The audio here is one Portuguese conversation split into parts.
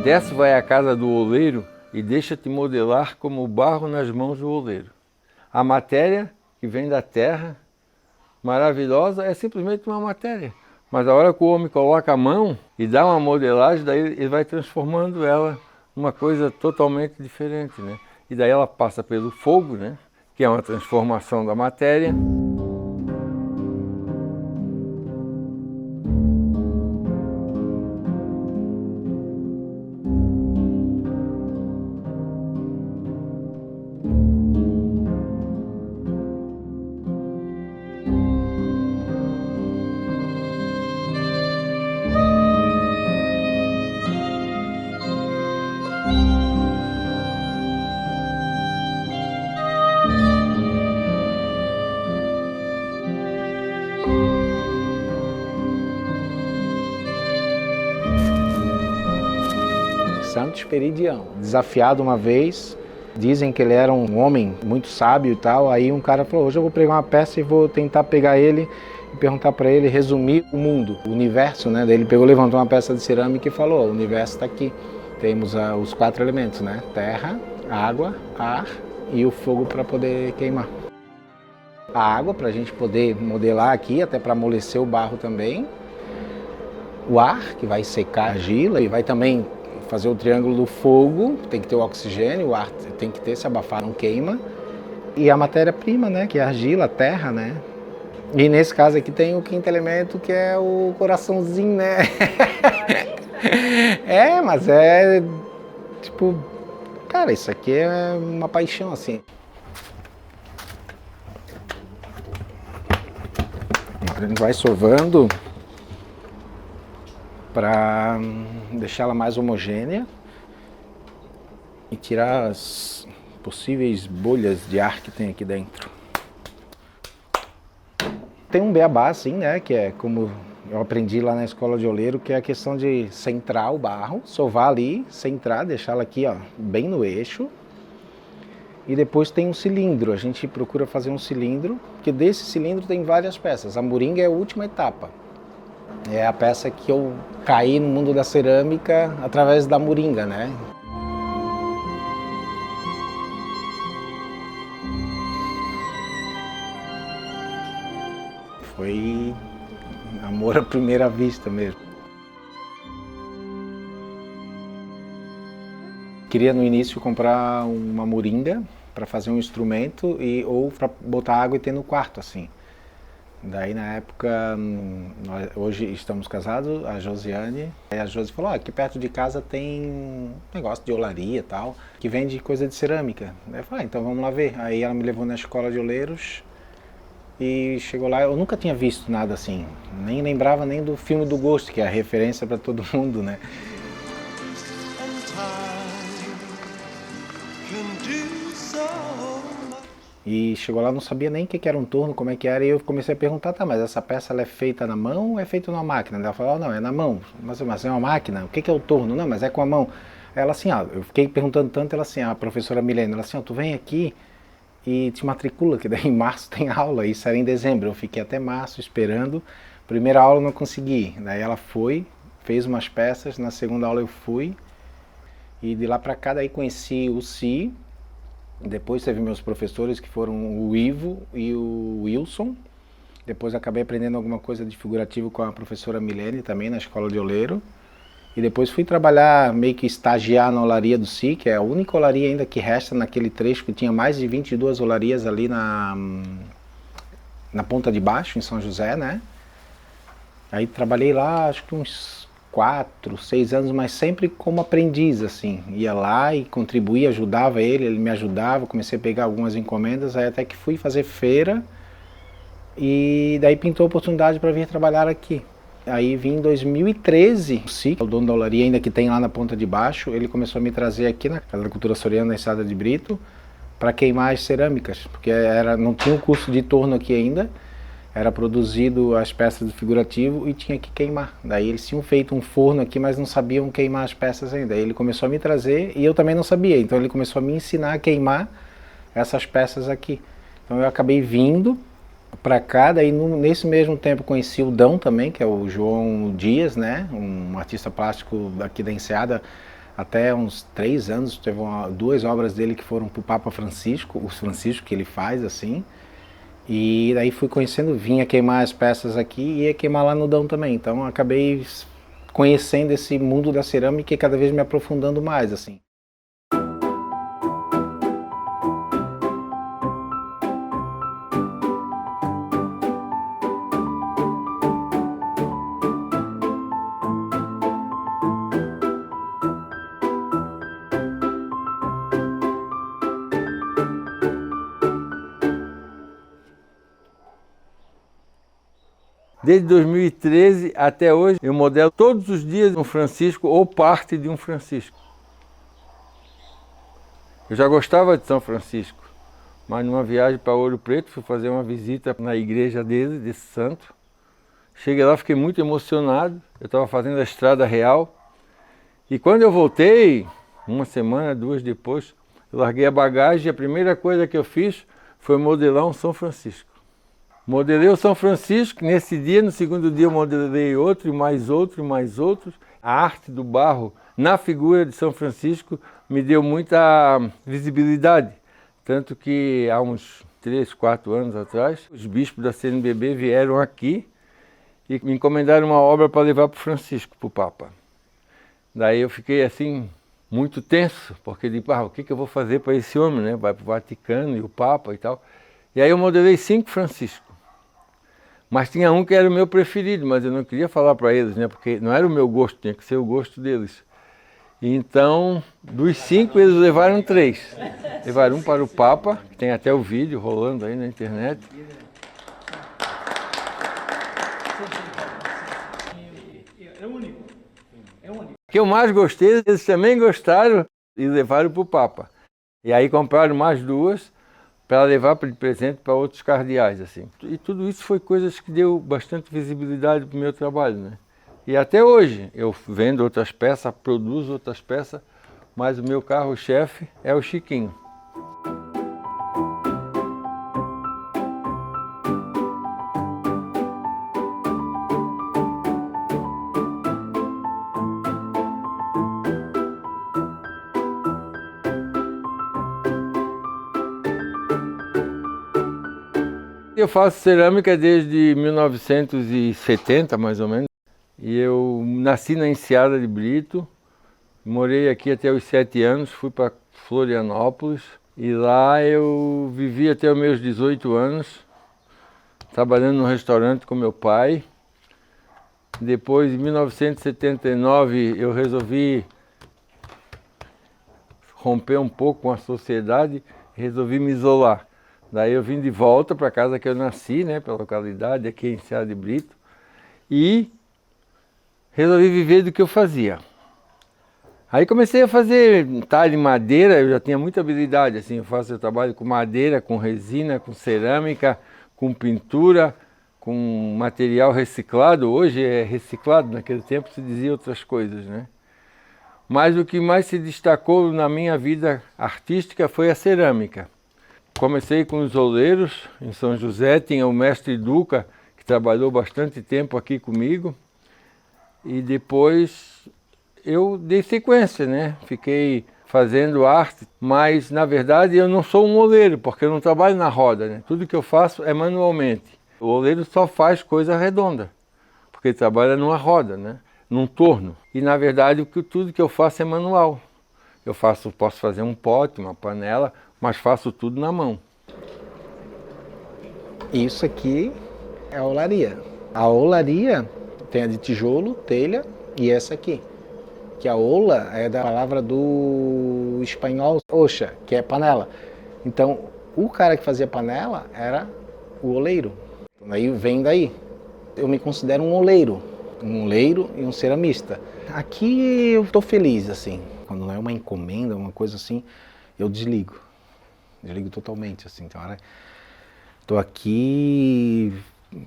Desce vai à casa do oleiro e deixa-te modelar como o barro nas mãos do oleiro. A matéria que vem da terra, maravilhosa, é simplesmente uma matéria. Mas a hora que o homem coloca a mão e dá uma modelagem, daí ele vai transformando ela numa coisa totalmente diferente, né? E daí ela passa pelo fogo, né? Que é uma transformação da matéria. Santo Esperidião, desafiado uma vez, dizem que ele era um homem muito sábio e tal, aí um cara falou, hoje eu vou pregar uma peça e vou tentar pegar ele e perguntar para ele resumir o mundo, o universo, né? Daí ele pegou, levantou uma peça de cerâmica e falou, o universo está aqui, temos os 4 elementos, né? Terra, água, ar e o fogo para poder queimar. A água para a gente poder modelar aqui, até para amolecer o barro também, o ar que vai secar a argila e vai também fazer o triângulo do fogo, tem que ter o oxigênio, o ar tem que ter, se abafar não queima. E a matéria-prima, né, que é a argila, a terra, né. E nesse caso aqui tem o 5º elemento, que é o coraçãozinho, né. Mas é, tipo, cara, isso aqui é uma paixão, assim. A gente vai sovando para deixar ela mais homogênea e tirar as possíveis bolhas de ar que tem aqui dentro. Tem um beabá assim, né, que é como eu aprendi lá na escola de oleiro, que é a questão de centrar o barro, sovar ali, centrar, deixá-la aqui, ó, bem no eixo. E depois tem um cilindro, a gente procura fazer um cilindro, porque desse cilindro tem várias peças. A moringa é a última etapa. É a peça que eu caí no mundo da cerâmica através da moringa, né? Foi amor à primeira vista mesmo. Queria no início comprar uma moringa para fazer um instrumento ou para botar água e ter no quarto, assim. Daí na época, hoje estamos casados, a Josiane, aí a Josi falou, aqui perto de casa tem um negócio de olaria e tal, que vende coisa de cerâmica. Daí eu falei, então vamos lá ver. Aí ela me levou na escola de oleiros e chegou lá, eu nunca tinha visto nada assim, nem lembrava nem do filme do Ghost, que é a referência para todo mundo, né? E chegou lá, não sabia nem o que era um torno, como é que era, e eu comecei a perguntar, tá, mas essa peça ela é feita na mão ou é feita numa máquina? Ela falou, não, é na mão, mas é uma máquina, o que é o torno? Não, mas é com a mão. Ela assim, eu fiquei perguntando tanto, ela assim, a professora Milene, ela assim, tu vem aqui e te matricula, que daí em março tem aula, isso era em dezembro, eu fiquei até março esperando, primeira aula eu não consegui, daí ela foi, fez umas peças, na segunda aula eu fui, e de lá pra cá daí conheci o Si. Depois teve meus professores que foram o Ivo e o Wilson. Depois acabei aprendendo alguma coisa de figurativo com a professora Milene também na escola de oleiro. E depois fui trabalhar, meio que estagiar na olaria do Si, que é a única olaria ainda que resta naquele trecho, que tinha mais de 22 olarias ali na Ponta de Baixo, em São José, né? Aí trabalhei lá, acho que uns 4, 6 anos, mas sempre como aprendiz, assim. Ia lá e contribuía, ajudava ele me ajudava, comecei a pegar algumas encomendas, aí até que fui fazer feira e daí pintou a oportunidade para vir trabalhar aqui. Aí vim em 2013, o Sique, o dono da olaria ainda que tem lá na Ponta de Baixo, ele começou a me trazer aqui na Casa da Cultura Açoriana, na Estrada de Brito, para queimar as cerâmicas, porque não tinha um curso de torno aqui ainda, era produzido as peças do figurativo e tinha que queimar. Daí eles tinham feito um forno aqui, mas não sabiam queimar as peças ainda. Aí ele começou a me trazer e eu também não sabia. Então ele começou a me ensinar a queimar essas peças aqui. Então eu acabei vindo para cá, daí nesse mesmo tempo conheci o Dão também, que é o João Dias, né? Um artista plástico aqui da Enseada, Até uns 3 anos, teve 2 obras dele que foram para o Papa Francisco, os Francisco que ele faz assim. E daí fui conhecendo, vinha queimar as peças aqui e ia queimar lá no Dão também. Então acabei conhecendo esse mundo da cerâmica e cada vez me aprofundando mais assim. Desde 2013 até hoje, eu modelo todos os dias um Francisco ou parte de um Francisco. Eu já gostava de São Francisco, mas numa viagem para Ouro Preto, fui fazer uma visita na igreja dele, desse santo. Cheguei lá, fiquei muito emocionado, eu estava fazendo a Estrada Real. E quando eu voltei, uma semana, 2 depois, eu larguei a bagagem e a primeira coisa que eu fiz foi modelar um São Francisco. Modelei o São Francisco, nesse dia, no segundo dia eu modelei outro, e mais outro, e mais outros. A arte do barro na figura de São Francisco me deu muita visibilidade. Tanto que há uns 3, 4 anos atrás, os bispos da CNBB vieram aqui e me encomendaram uma obra para levar para o Francisco, para o Papa. Daí eu fiquei assim, muito tenso, porque digo, o que eu vou fazer para esse homem, né? Vai para o Vaticano e o Papa e tal. E aí eu modelei 5 Francisco. Mas tinha um que era o meu preferido, mas eu não queria falar para eles, né? Porque não era o meu gosto, tinha que ser o gosto deles. E então, dos 5, eles levaram 3. Levaram um para o Papa, que tem até o vídeo rolando aí na internet. É único. O que eu mais gostei, eles também gostaram e levaram para o Papa. E aí compraram mais 2 para levar de presente para outros cardeais, assim. E tudo isso foi coisas que deu bastante visibilidade para o meu trabalho, né? E até hoje eu vendo outras peças, produzo outras peças, mas o meu carro-chefe é o Chiquinho. Eu faço cerâmica desde 1970, mais ou menos. E eu nasci na Enseada de Brito, morei aqui até os 7 anos, fui para Florianópolis. E lá eu vivi até os meus 18 anos, trabalhando no restaurante com meu pai. Depois, em 1979, eu resolvi romper um pouco com a sociedade, resolvi me isolar. Daí eu vim de volta para a casa que eu nasci, né, pela localidade, aqui em Enseada de Brito, e resolvi viver do que eu fazia. Aí comecei a fazer talho em madeira, eu já tinha muita habilidade, assim, eu trabalho com madeira, com resina, com cerâmica, com pintura, com material reciclado. Hoje é reciclado, naquele tempo se dizia outras coisas, né? Mas o que mais se destacou na minha vida artística foi a cerâmica. Comecei com os oleiros em São José, tinha o mestre Duca, que trabalhou bastante tempo aqui comigo. E depois eu dei sequência, né? Fiquei fazendo arte, mas na verdade eu não sou um oleiro, porque eu não trabalho na roda, né? Tudo que eu faço é manualmente. O oleiro só faz coisa redonda, porque ele trabalha numa roda, né? Num torno. E na verdade tudo que eu faço é manual. Posso fazer um pote, uma panela, mas faço tudo na mão. Isso aqui é a olaria. A olaria tem a de tijolo, telha e essa aqui. Que a ola é da palavra do espanhol oxa, que é panela. Então, o cara que fazia panela era o oleiro. Aí vem daí. Eu me considero um oleiro e um ceramista. Aqui eu estou feliz, assim. Quando não é uma encomenda, uma coisa assim, eu desligo. Desligo totalmente, assim. Então, estou aqui,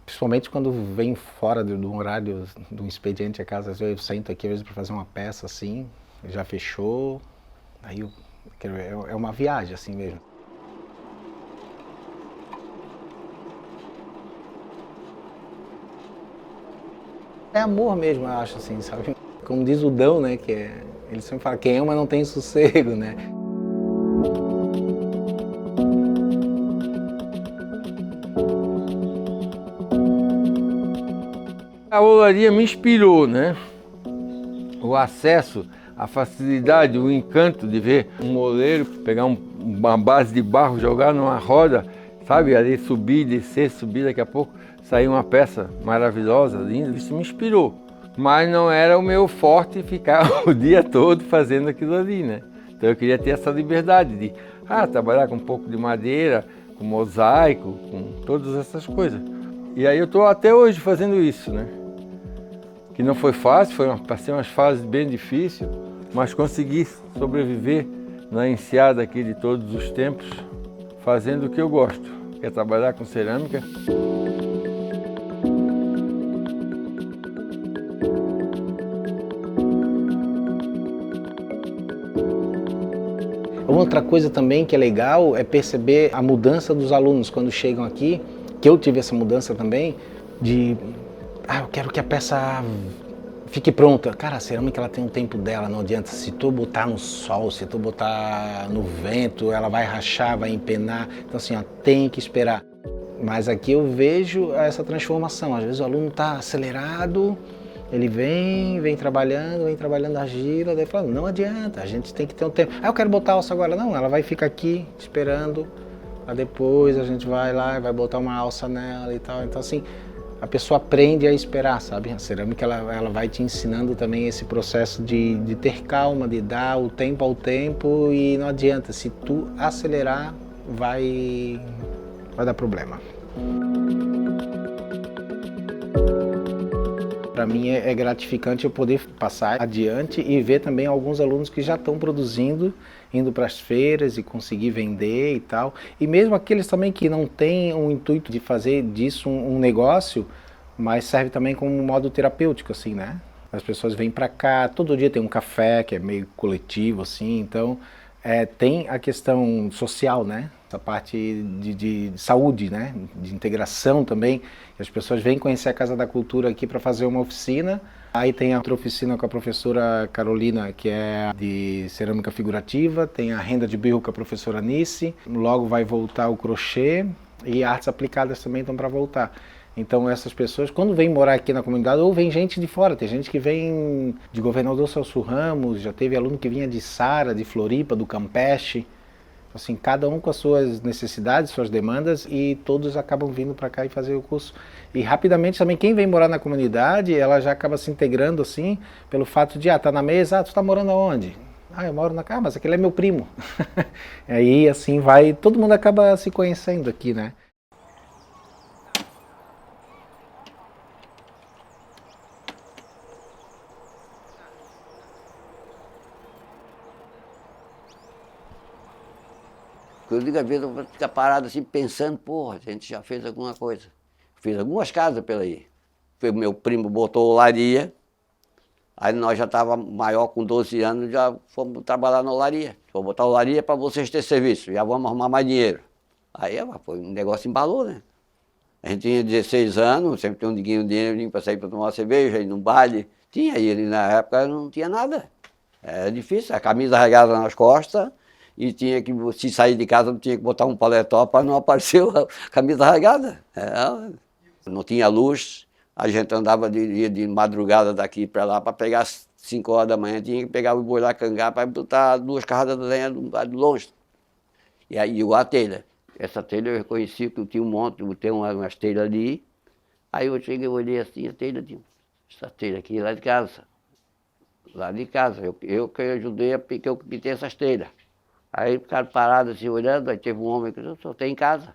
principalmente quando venho fora do horário do expediente a casa, às vezes eu sento aqui às vezes para fazer uma peça assim, já fechou, aí é uma viagem assim mesmo. É amor mesmo, eu acho assim, sabe? como diz o Dão, né, ele sempre fala, quem ama não tem sossego, né? A olaria me inspirou, né? O acesso, a facilidade, o encanto de ver um oleiro pegar uma base de barro, jogar numa roda, sabe? Ali subir, descer, subir, daqui a pouco sair uma peça maravilhosa, linda. Isso me inspirou. Mas não era o meu forte ficar o dia todo fazendo aquilo ali, né? Então eu queria ter essa liberdade de trabalhar com um pouco de madeira, com mosaico, com todas essas coisas. E aí eu estou até hoje fazendo isso, né? Que não foi fácil, passei umas fases bem difíceis, mas consegui sobreviver na enseada aqui de todos os tempos, fazendo o que eu gosto, que é trabalhar com cerâmica. Outra coisa também que é legal é perceber a mudança dos alunos quando chegam aqui, que eu tive essa mudança também, de eu quero que a peça fique pronta. Cara, a cerâmica ela tem um tempo dela, não adianta. Se tu botar no sol, se tu botar no vento, ela vai rachar, vai empenar. Então assim, tem que esperar. Mas aqui eu vejo essa transformação. Às vezes o aluno está acelerado, ele vem trabalhando a gira, daí fala, não adianta, a gente tem que ter um tempo. Eu quero botar a alça agora. Não, ela vai ficar aqui esperando, aí depois a gente vai lá e vai botar uma alça nela e tal. Então assim, a pessoa aprende a esperar, sabe? A cerâmica ela vai te ensinando também esse processo de ter calma, de dar o tempo ao tempo, e não adianta, se tu acelerar, vai dar problema. Para mim é gratificante eu poder passar adiante e ver também alguns alunos que já estão produzindo, indo para as feiras e conseguir vender e tal. E mesmo aqueles também que não têm o intuito de fazer disso um negócio, mas serve também como um modo terapêutico, assim, né? As pessoas vêm para cá, todo dia tem um café que é meio coletivo, assim, então tem a questão social, né? Essa parte de saúde, né? De integração também. As pessoas vêm conhecer a Casa da Cultura aqui para fazer uma oficina. Aí tem a outra oficina com a professora Carolina, que é de cerâmica figurativa. Tem a renda de birro com a professora Nice. Logo vai voltar o crochê e artes aplicadas também estão para voltar. Então essas pessoas, quando vêm morar aqui na comunidade, ou vem gente de fora, tem gente que vem de Governador Celso Ramos, já teve aluno que vinha de Sara, de Floripa, do Campeche. Assim, cada um com as suas necessidades, suas demandas, e todos acabam vindo para cá e fazer o curso. E rapidamente também quem vem morar na comunidade, ela já acaba se integrando assim, pelo fato de, tá na mesa, tu tá morando aonde? Eu moro na casa, mas aquele é meu primo. Aí assim vai, todo mundo acaba se conhecendo aqui, né? Eu digo, às vezes eu vou ficar parado assim, pensando, porra, a gente já fez alguma coisa. Fiz algumas casas pela aí. Meu primo botou olaria, aí nós já estávamos maior, com 12 anos, já fomos trabalhar na olaria. Vou botar olaria para vocês terem serviço, já vamos arrumar mais dinheiro. Aí foi um negócio embalou, né? A gente tinha 16 anos, sempre tinha um dinheirinho para sair para tomar uma cerveja, ir num baile. Tinha, aí na época não tinha nada. Era difícil, a camisa regada nas costas, e tinha que, se sair de casa, tinha que botar um paletó para não aparecer a camisa rasgada. Não tinha luz, a gente andava de madrugada daqui para lá para pegar às 5 horas da manhã, tinha que pegar o boi lá, cangar, para botar 2 carradas de lenha de longe. E aí a telha. Essa telha eu reconheci que eu tinha um monte, tem umas telhas ali. Aí eu cheguei, olhei assim, a telha, essa telha aqui lá de casa. Lá de casa, eu que ajudei, que eu pintei essas telhas. Aí ficaram parados assim, olhando, aí teve um homem que disse, só tem em casa.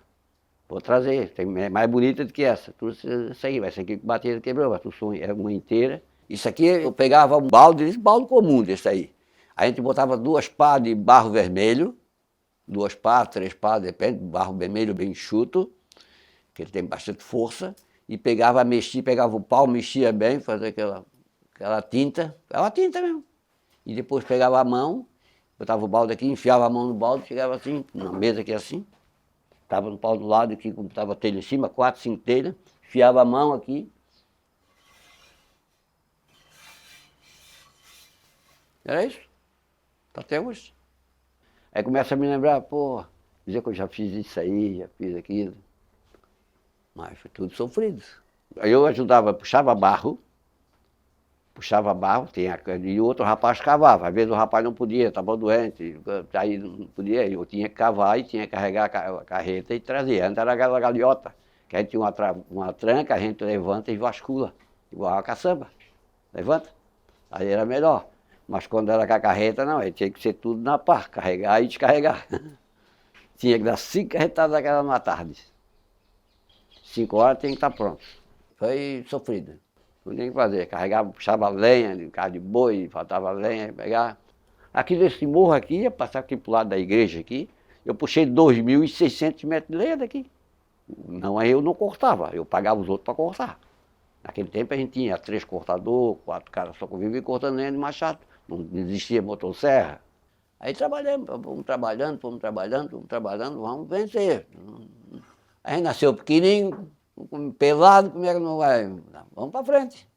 Vou trazer, é mais bonita do que essa. Tudo isso aí, essa aqui que bateram quebrou, mas o som é uma inteira. Isso aqui eu pegava um balde comum desse aí. A gente botava 2 pás de barro vermelho, 2 pás, 3 pás, depende, barro vermelho bem enxuto, que ele tem bastante força, e pegava o pau, mexia bem, fazia aquela tinta, é uma tinta mesmo. E depois pegava a mão, botava o balde aqui, enfiava a mão no balde, chegava assim, na mesa aqui assim, estava no pau do lado aqui, como estava telha em cima, 4, 5 telhas, enfiava a mão aqui. Era isso. Tá até hoje. Aí começa a me lembrar, pô, dizer que eu já fiz isso aí, já fiz aquilo. Mas foi tudo sofrido. Aí eu ajudava, puxava barro, e o outro rapaz cavava. Às vezes o rapaz não podia, estava doente, aí não podia, eu tinha que cavar e tinha que carregar a carreta e trazer. Antes era aquela galeota, que a gente tinha uma tranca, a gente levanta e vascula, igual a caçamba. Levanta. Aí era melhor. Mas quando era com a carreta, não, aí tinha que ser tudo na pá, carregar e descarregar. Tinha que dar 5 carretadas daquela numa tarde. 5 horas tem que estar pronto. Foi sofrido. Não tinha que fazer. Carregava, puxava lenha, de carro de boi, faltava lenha, pegar. Aqui nesse morro aqui, ia passar aqui pro lado da igreja aqui, eu puxei 2.600 metros de lenha daqui. Não, aí eu não cortava, eu pagava os outros para cortar. Naquele tempo a gente tinha 3 cortadores, 4 caras só que viviam cortando lenha de machado. Não existia motosserra. Aí trabalhamos, vamos vencer. A gente nasceu pequenininho, pelado, como é que não vai? Vamos para frente.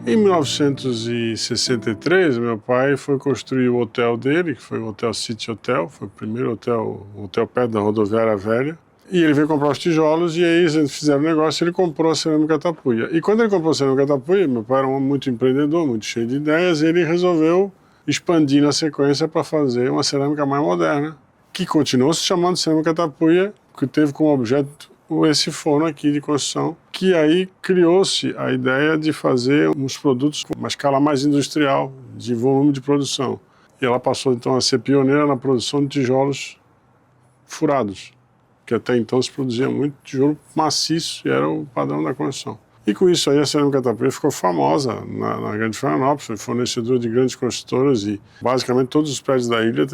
Em 1963, meu pai foi construir o hotel dele, que foi o Hotel City Hotel, foi o primeiro hotel perto da rodoviária velha. E ele veio comprar os tijolos e aí eles fizeram o negócio e ele comprou a cerâmica Tapuia. E quando ele comprou a cerâmica Tapuia, meu pai era um homem muito empreendedor, muito cheio de ideias, ele resolveu expandir na sequência para fazer uma cerâmica mais moderna, que continuou se chamando cerâmica Tapuia, que teve como objeto esse forno aqui de construção, que aí criou-se a ideia de fazer uns produtos com uma escala mais industrial, de volume de produção. E ela passou então a ser pioneira na produção de tijolos furados, que até então se produzia muito tijolo maciço e era o padrão da construção. E com isso aí a cerâmica Tapuia ficou famosa na Grande Florianópolis, foi fornecedora de grandes construtoras e basicamente todos os prédios da ilha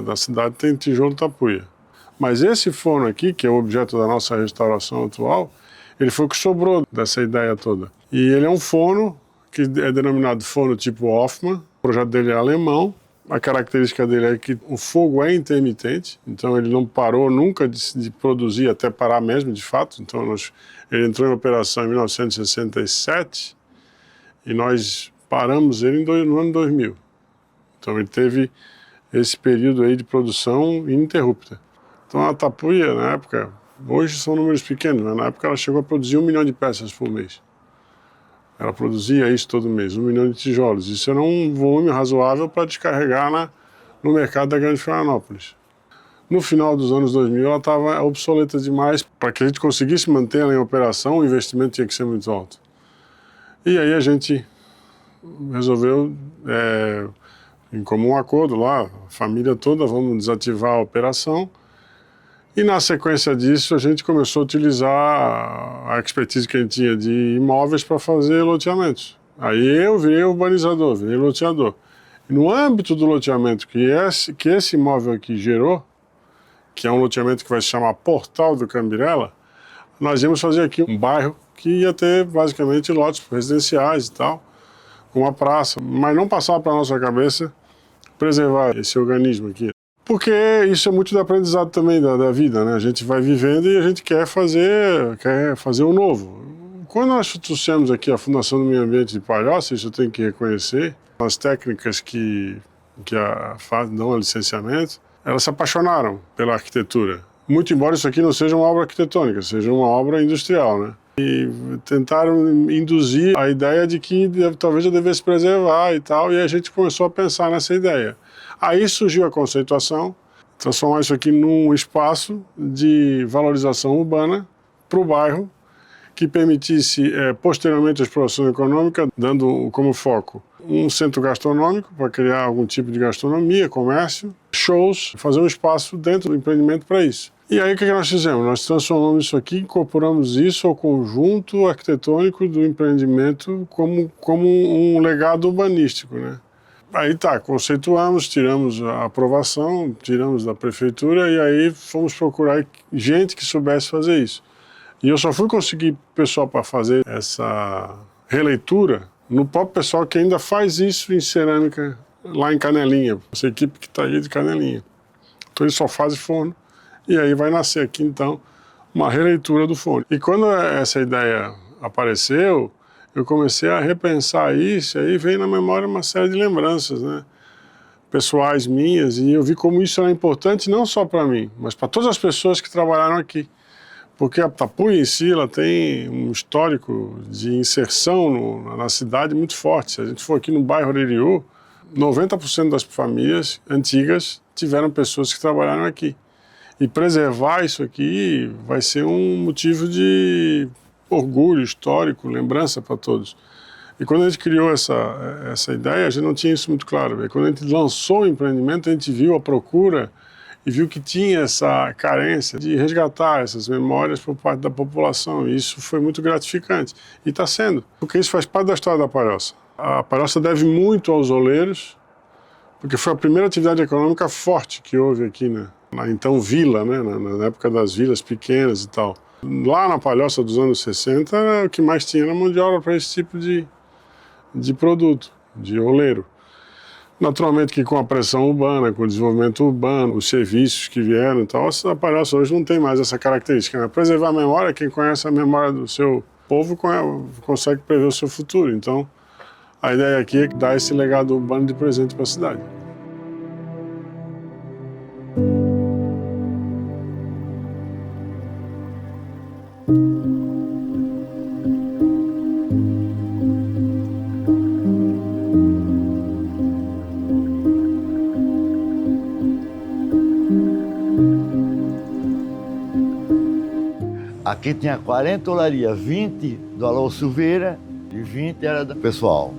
da cidade têm tijolo Tapuia. Mas esse forno aqui, que é o objeto da nossa restauração atual, ele foi o que sobrou dessa ideia toda. E ele é um forno que é denominado forno tipo Hoffmann, o projeto dele é alemão. A característica dele é que o fogo é intermitente, então ele não parou nunca de produzir até parar mesmo, de fato. Então ele entrou em operação em 1967 e nós paramos ele no ano 2000. Então ele teve esse período aí de produção ininterrupta. Então a Tapuia, na época, hoje são números pequenos, mas na época ela chegou a produzir 1 milhão de peças por mês. Ela produzia isso todo mês, 1 milhão de tijolos. Isso era um volume razoável para descarregar no mercado da Grande Florianópolis. No final dos anos 2000, ela estava obsoleta demais. Para que a gente conseguisse manter ela em operação, o investimento tinha que ser muito alto. E aí a gente resolveu, em comum acordo lá, a família toda, vamos desativar a operação. E na sequência disso, a gente começou a utilizar a expertise que a gente tinha de imóveis para fazer loteamentos. Aí eu virei urbanizador, virei loteador. E no âmbito do loteamento que esse imóvel aqui gerou, que é um loteamento que vai se chamar Portal do Cambirela, nós íamos fazer aqui um bairro que ia ter basicamente lotes residenciais e tal, com uma praça, mas não passava para a nossa cabeça preservar esse organismo aqui. Porque isso é muito do aprendizado também da vida, né? A gente vai vivendo e a gente quer fazer um novo. Quando nós trouxemos aqui a Fundação do Meio Ambiente de Palhoça, isso eu tenho que reconhecer, as técnicas que dão licenciamento, elas se apaixonaram pela arquitetura. Muito embora isso aqui não seja uma obra arquitetônica, seja uma obra industrial, né? E tentaram induzir a ideia de que talvez eu devesse preservar e tal, e a gente começou a pensar nessa ideia. Aí surgiu a conceituação, transformar isso aqui num espaço de valorização urbana para o bairro, que permitisse posteriormente a exploração econômica, dando como foco um centro gastronômico para criar algum tipo de gastronomia, comércio, shows, fazer um espaço dentro do empreendimento para isso. E aí o que nós fizemos? Nós transformamos isso aqui, incorporamos isso ao conjunto arquitetônico do empreendimento como um legado urbanístico, né? Aí tá, conceituamos, tiramos a aprovação, tiramos da prefeitura e aí fomos procurar gente que soubesse fazer isso. E eu só fui conseguir pessoal para fazer essa releitura no próprio pessoal que ainda faz isso em cerâmica lá em Canelinha, essa equipe que está aí de Canelinha. Então eles só fazem forno e aí vai nascer aqui então uma releitura do fone. E quando essa ideia apareceu, eu comecei a repensar isso, e aí veio na memória uma série de lembranças, né, pessoais minhas, e eu vi como isso era importante não só para mim, mas para todas as pessoas que trabalharam aqui. Porque a Tapuia em si, ela tem um histórico de inserção na cidade muito forte. Se a gente for aqui no bairro Aririú, 90% das famílias antigas tiveram pessoas que trabalharam aqui. E preservar isso aqui vai ser um motivo de orgulho histórico, lembrança para todos. E quando a gente criou essa ideia, a gente não tinha isso muito claro. E quando a gente lançou o empreendimento, a gente viu a procura e viu que tinha essa carência de resgatar essas memórias por parte da população. E isso foi muito gratificante. E está sendo, porque isso faz parte da história da Palhoça. A Palhoça deve muito aos oleiros, porque foi a primeira atividade econômica forte que houve aqui, né? Na então vila, né? Na época das vilas pequenas e tal. Lá na Palhoça dos anos 60, o que mais tinha era mão de obra para esse tipo de produto, de oleiro. Naturalmente que com a pressão urbana, com o desenvolvimento urbano, os serviços que vieram e tal, a Palhoça hoje não tem mais essa característica, né? Preservar a memória, quem conhece a memória do seu povo consegue prever o seu futuro. Então, a ideia aqui é dar esse legado urbano de presente para a cidade. Aqui tinha 40 olarias, 20 do Alô Silveira e 20 era do pessoal.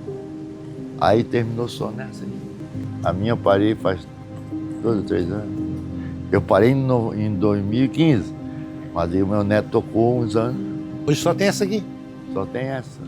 Aí terminou só nessa aí. A minha eu parei faz 2 ou 3 anos. Eu parei em 2015, mas aí o meu neto tocou uns anos. Hoje só tem essa aqui. Só tem essa.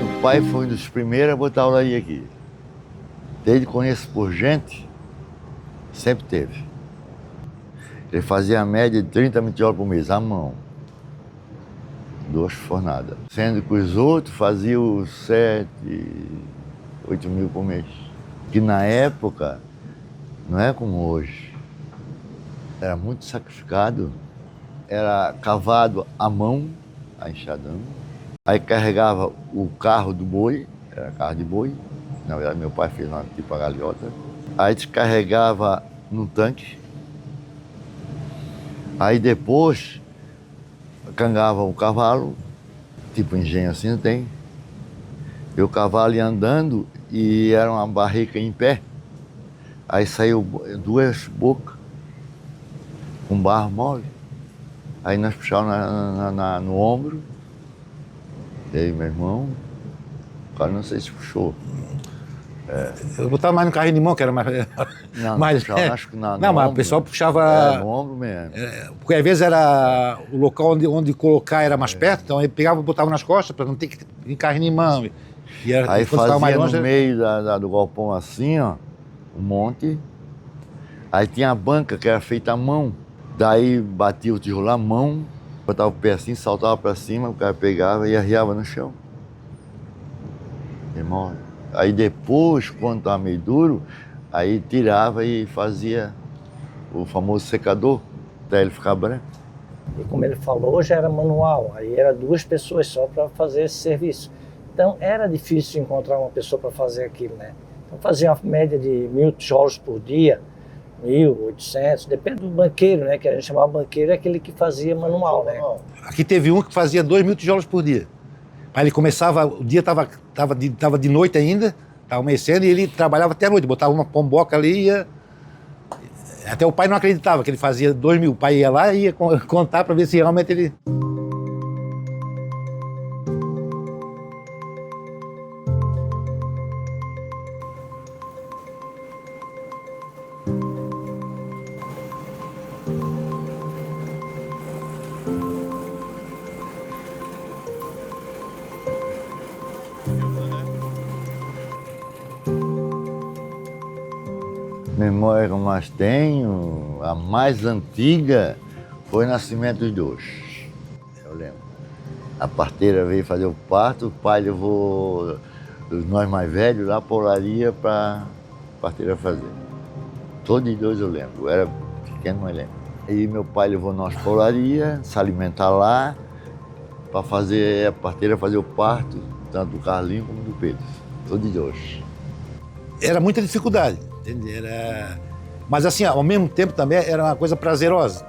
O pai foi um dos primeiros a botar a olaria aqui. Desde que conheço por gente, sempre teve. Ele fazia a média de 30 mitiolas por mês, à mão. 2 fornadas. Sendo que os outros faziam 7, 8 mil por mês. Que na época, não é como hoje. Era muito sacrificado. Era cavado à mão, a enxadão. Aí carregava o carro do boi, era carro de boi, na verdade meu pai fez uma tipo a galeota. Aí descarregava no tanque. Aí depois cangava o cavalo, tipo engenho assim não tem. E o cavalo ia andando e era uma barrica em pé. Aí saiu 2 bocas com barro mole. Aí nós puxávamos no ombro. E aí, meu irmão, o cara não sei se puxou. Eu botava mais no carrinho de mão, que era mais... Não, mais, puxava, acho que não, não, mas ombro, o pessoal puxava... no ombro mesmo. Porque às vezes era o local onde colocar era mais perto, então ele pegava e botava nas costas para não ter que ir em carrinho de mão. E era, Aí fazia mais longe, no meio do galpão assim, ó, um monte. Aí tinha a banca que era feita à mão. Daí batia o tijolo à mão, botava o pé assim, saltava para cima, o cara pegava e arriava no chão. Irmão. Aí depois, quando estava meio duro, aí tirava e fazia o famoso secador, até ele ficar branco. E como ele falou, já era manual, aí era 2 pessoas só para fazer esse serviço. Então era difícil encontrar uma pessoa para fazer aquilo, né? Então fazia uma média de 1.000 tijolos por dia, 1.800, depende do banqueiro, né? Que a gente chamava banqueiro, é aquele que fazia manual, né? Aqui teve um que fazia 2.000 tijolos por dia. Aí ele começava, o dia tava de noite ainda, estava amanhecendo, e ele trabalhava até a noite, botava uma pomboca ali e ia... Até o pai não acreditava que ele fazia 2.000. O pai ia lá e ia contar para ver se realmente ele... memória que eu mais tenho, a mais antiga, foi o nascimento dos dois. Eu lembro. A parteira veio fazer o parto, o pai levou nós mais velhos lá para a olaria para a parteira fazer. Todos os dois eu lembro, eu era pequeno, mas lembro. E meu pai levou nós para a olaria, se alimentar lá, para fazer a parteira fazer o parto, tanto do Carlinho como do Pedro. Todos os dois. Era muita dificuldade, entende? Mas assim, ao mesmo tempo também era uma coisa prazerosa.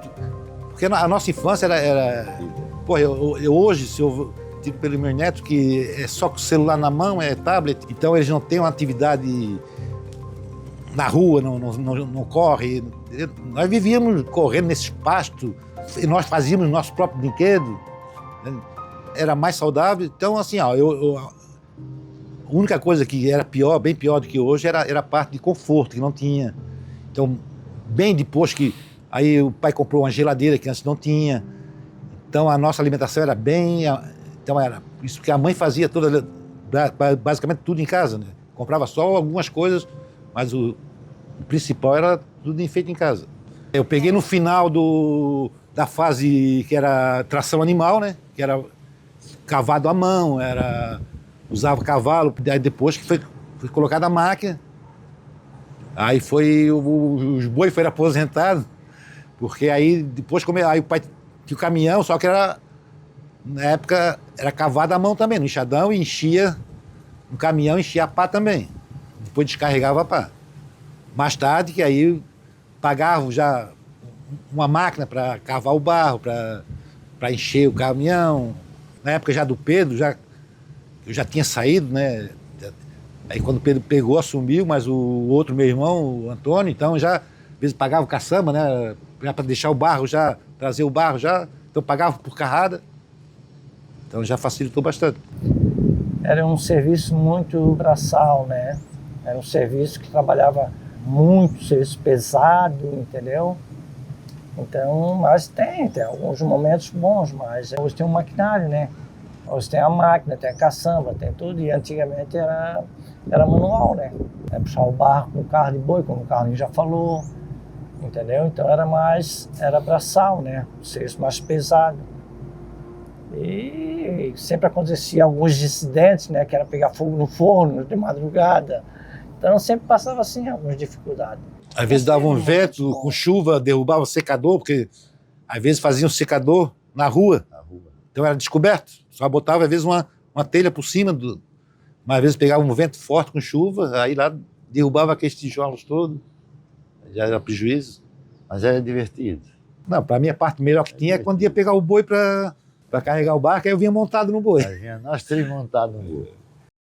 Porque a nossa infância era... Pô, eu hoje, se eu digo pelos meus netos que é só com o celular na mão, é tablet, então eles não têm uma atividade na rua, não correm. Nós vivíamos correndo nesses pastos e nós fazíamos nosso próprio brinquedo. Era mais saudável. Então, assim, ó, a única coisa que era pior, bem pior do que hoje, era a parte de conforto, que não tinha. Então, bem depois que aí o pai comprou uma geladeira que antes não tinha. Então, a nossa alimentação era bem... Então, era isso que a mãe fazia basicamente tudo em casa, né? Comprava só algumas coisas, mas o principal era tudo feito em casa. Eu peguei no final da fase que era tração animal, né? Que era cavado à mão, usava cavalo, aí depois que foi colocada a máquina, aí os bois foram aposentados, porque aí depois aí o pai tinha o caminhão, só que na época era cavado à mão também, no enxadão, e enchia no caminhão, enchia a pá também, depois descarregava a pá. Mais tarde que aí pagavam já uma máquina para cavar o barro, para encher o caminhão. Na época já do Pedro, eu já tinha saído, né? Aí quando o Pedro pegou, assumiu, mas o outro, meu irmão, o Antônio, então já, às vezes pagava o caçamba, né? Para deixar o barro já, trazer o barro já, então pagava por carrada. Então já facilitou bastante. Era um serviço muito braçal, né? Era um serviço que trabalhava muito, serviço pesado, entendeu? Então, mas tem alguns momentos bons, mas hoje tem um maquinário, né? Hoje tem a máquina, tem a caçamba, tem tudo, e antigamente era manual, né? Puxar o barro com o carro de boi, como o Carlinhos já falou, entendeu? Então era braçal, né? Um serviço mais pesado. E sempre acontecia alguns incidentes, né? Que era pegar fogo no forno de madrugada. Então sempre passava assim algumas dificuldades. Às vezes dava um vento, com chuva, derrubava o secador, porque às vezes faziam secador na rua. Então era descoberto. Só botava às vezes uma telha por cima, mas às vezes pegava um vento forte com chuva, aí lá derrubava aqueles tijolos todos. Já era prejuízo. Mas era divertido. Não, para mim a parte melhor que tinha é quando ia pegar o boi para carregar o barco, aí eu vinha montado no boi. Nós três montados no boi.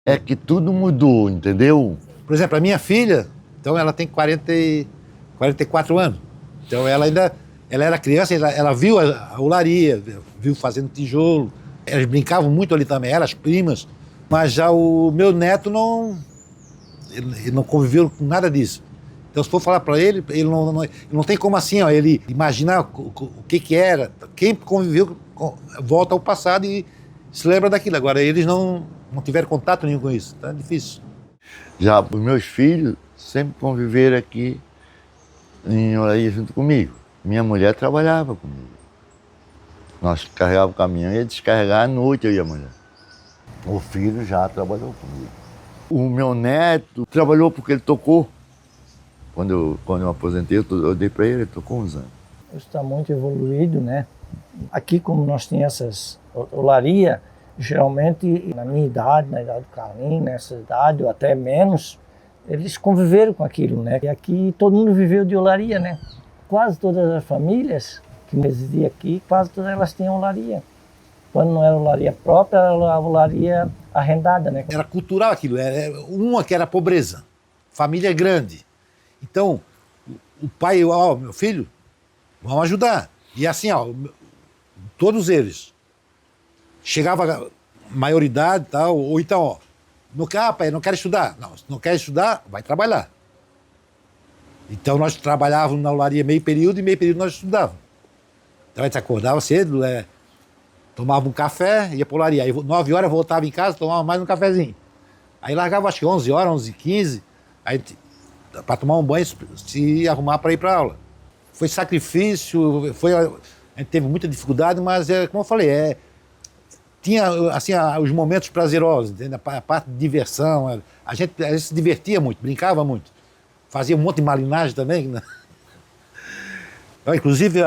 É que tudo mudou, entendeu? Por exemplo, a minha filha, então ela tem 44 anos. Então ela era criança, ela viu a olaria, viu fazendo tijolo. Elas brincavam muito ali também, elas primas. Mas já o meu neto ele não conviveu com nada disso. Então se for falar para ele não tem como assim, ó, ele imaginar o que era. Quem conviveu volta ao passado e se lembra daquilo. Agora eles não tiveram contato nenhum com isso, tá difícil. Já os meus filhos sempre conviveram aqui em Olaria junto comigo. Minha mulher trabalhava comigo. Nós carregávamos o caminhão e ia descarregar à noite, eu e a mulher. O filho já trabalhou comigo. O meu neto trabalhou porque ele tocou. Quando eu aposentei, eu dei para ele tocou uns anos. Isso está muito evoluído, né? Aqui, como nós tínhamos essas olaria, geralmente na minha idade, na idade do Carlinhos, nessa idade ou até menos, eles conviveram com aquilo, né? E aqui todo mundo viveu de olaria, né? Quase todas as famílias que residiam aqui, quase todas elas tinham olaria. Quando não era olaria própria, era a olaria arrendada, né? Era cultural aquilo, era uma que era pobreza, família grande. Então, o pai, ó, meu filho, vamos ajudar. E assim, ó, todos eles. Chegava a maioridade e tal, ou então, ó, pai, não quero estudar. Não, se não quer estudar, vai trabalhar. Então nós trabalhávamos na olaria meio período e meio período nós estudávamos. Então a gente acordava cedo, tomava um café, ia para a olaria. Aí 9 horas voltava em casa, tomava mais um cafezinho. Aí largava acho que 11 horas, 11h15, aí para tomar um banho, se arrumar para ir para aula. Foi sacrifício, a gente teve muita dificuldade, mas, como eu falei, tinha assim, os momentos prazerosos, entendeu? A parte de diversão, a gente se divertia muito, brincava muito. Fazia um monte de malinagem também. Né? Inclusive,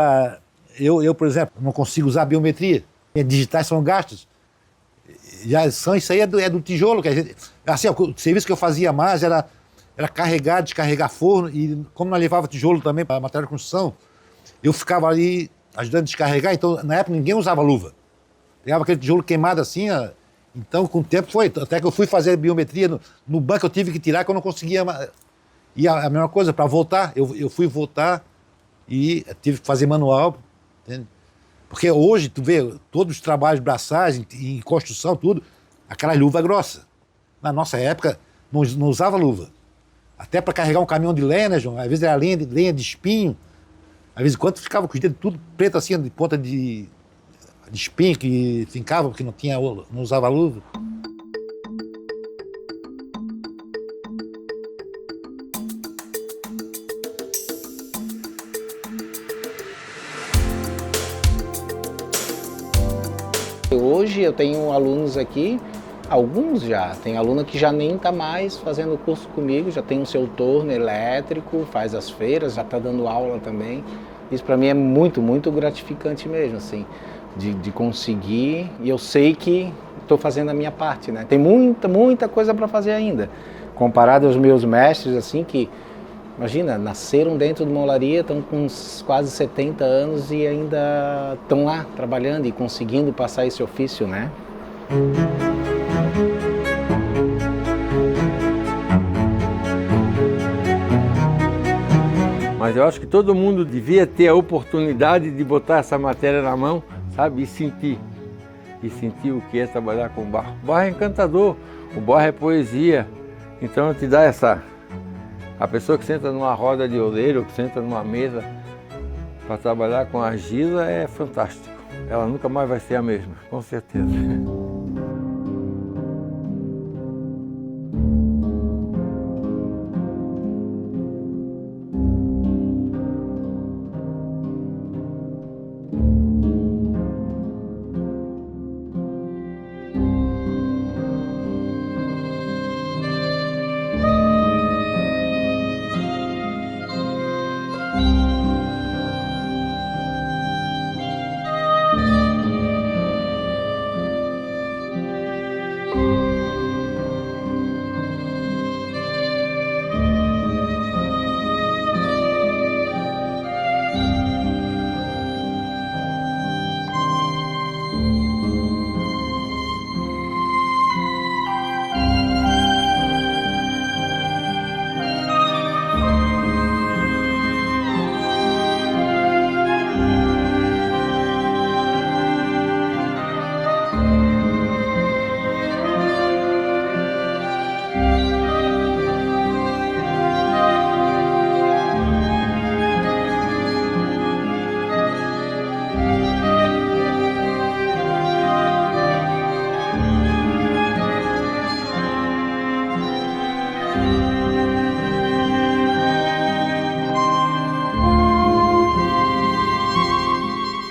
eu, por exemplo, não consigo usar biometria. Minhas digitais são gastos. Isso aí é do tijolo. Que a gente, assim, o serviço que eu fazia mais era carregar, descarregar forno. E como nós levava tijolo também para material de construção, eu ficava ali ajudando a descarregar. Então, na época, ninguém usava luva. Pegava aquele tijolo queimado assim. Então, com o tempo foi. Até que eu fui fazer biometria no banco, eu tive que tirar, que eu não conseguia. E a mesma coisa, para voltar, eu fui voltar e tive que fazer manual. Entende? Porque hoje, tu vê, todos os trabalhos braçais, em construção, tudo, aquela luva grossa. Na nossa época, não usava luva. Até para carregar um caminhão de lenha, né, João? Às vezes era lenha de espinho. Às vezes, quando ficava com os dedos tudo preto assim, de ponta de espinho, que fincava, porque não usava luva. Hoje eu tenho alunos aqui, alguns já, tem aluno que já nem está mais fazendo curso comigo, já tem o seu torno elétrico, faz as feiras, já está dando aula também. Isso para mim é muito, muito gratificante mesmo, assim, de conseguir, e eu sei que estou fazendo a minha parte, né? Tem muita, muita coisa para fazer ainda, comparado aos meus mestres, assim, que, imagina, nasceram dentro de uma olaria, estão com quase 70 anos e ainda estão lá trabalhando e conseguindo passar esse ofício, né? Mas eu acho que todo mundo devia ter a oportunidade de botar essa matéria na mão, sabe? E sentir o que é trabalhar com barro. O barro é encantador, o barro é poesia. Então te dá a pessoa que senta numa roda de oleiro, que senta numa mesa para trabalhar com argila é fantástico. Ela nunca mais vai ser a mesma, com certeza.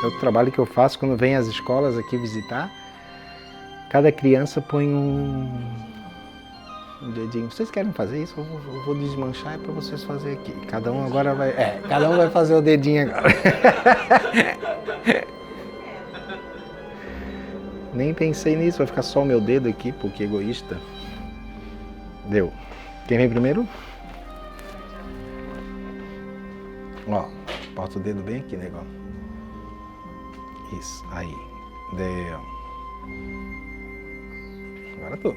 O trabalho que eu faço quando vem às escolas aqui visitar, cada criança põe um dedinho. Vocês querem fazer isso? Eu vou desmanchar para vocês fazerem aqui. Cada um agora vai. Cada um vai fazer o dedinho agora. Nem pensei nisso, vai ficar só o meu dedo aqui, porque egoísta. Deu. Quem vem primeiro? Ó, bota o dedo bem aqui, negão. Isso, aí. Deu. Agora tu.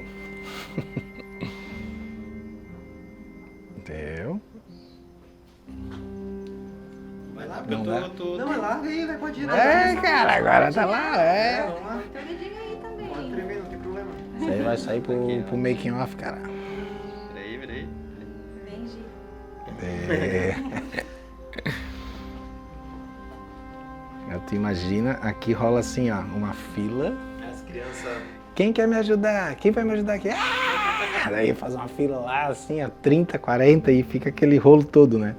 Deu. Vai lá, porque eu tô... Não, vai lá, vai, pode ir. Cara, agora tá lá, Vamos lá. Tem o dedinho aí também. Pode tremer, não tem problema. Isso aí vai sair pro making off, cara. Vira aí. Entendi. Tu imagina, aqui rola assim, ó, uma fila. As crianças... Quem quer me ajudar? Quem vai me ajudar aqui? Ah! Daí faz uma fila lá, assim, a 30, 40 e fica aquele rolo todo, né?